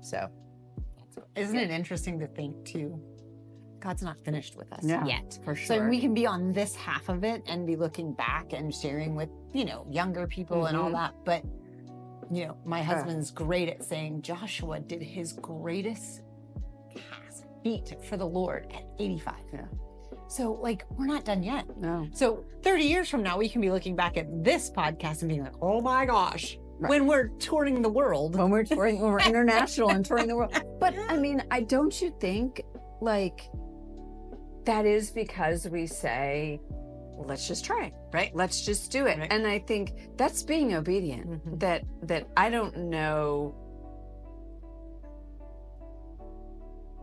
So Isn't it interesting to think too? God's not finished with us Yeah, yet. for So sure. we can be on this half of it and be looking back and sharing with, younger people and all that. But, my husband's great at saying Joshua did his greatest task, feat for the Lord at 85. Yeah. So we're not done yet. No. So 30 years from now, we can be looking back at this podcast and being like, oh my gosh, when we're touring the world. When we're international and touring the world. But I mean, don't you think that is because we say, well, let's just try, right? Let's just do it. Right. And I think that's being obedient. That I don't know.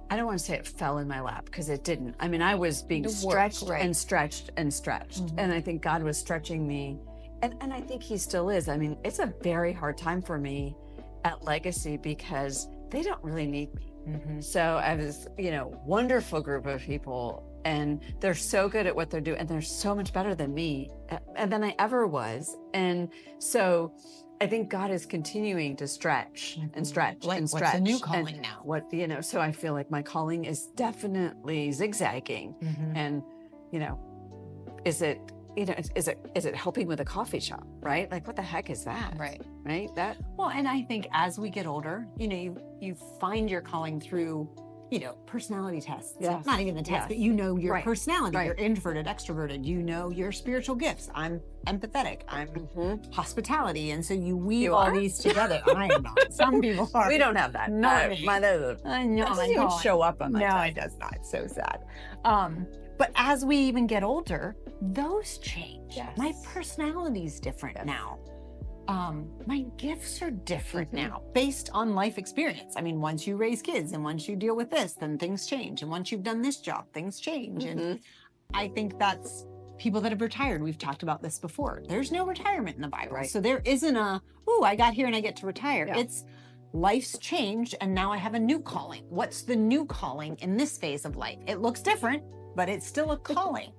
I don't want to say it fell in my lap, because it didn't. I mean, I was being stretched and stretched and stretched. And I think God was stretching me. And I think he still is. I mean, it's a very hard time for me at Legacy because they don't really need me. So I was, wonderful group of people, and they're so good at what they're doing, and they're so much better than me than I ever was. And so I think God is continuing to stretch and stretch and stretch. What's a new calling now? So I feel like my calling is definitely zigzagging. And, is it helping with a coffee shop, right? Like, what the heck is that? Right. Well, and I think as we get older, you find your calling through, personality tests. Yes. Not even the test, but your personality. Right. You're introverted, extroverted. Your spiritual gifts. I'm empathetic. I'm hospitality. And so you weave all these together. I am not. Some people are. We don't have that. Not me. It doesn't even show up on my test. No, it does not. It's so sad. But as we even get older, those change. Yes. My personality's different now. My gifts are different now based on life experience. I mean, once you raise kids and once you deal with this, then things change. And once you've done this job, things change. And I think that's people that have retired. We've talked about this before. There's no retirement in the Bible. Right. So there isn't I got here and I get to retire. Yeah. It's life's changed and now I have a new calling. What's the new calling in this phase of life? It looks different, but it's still a calling.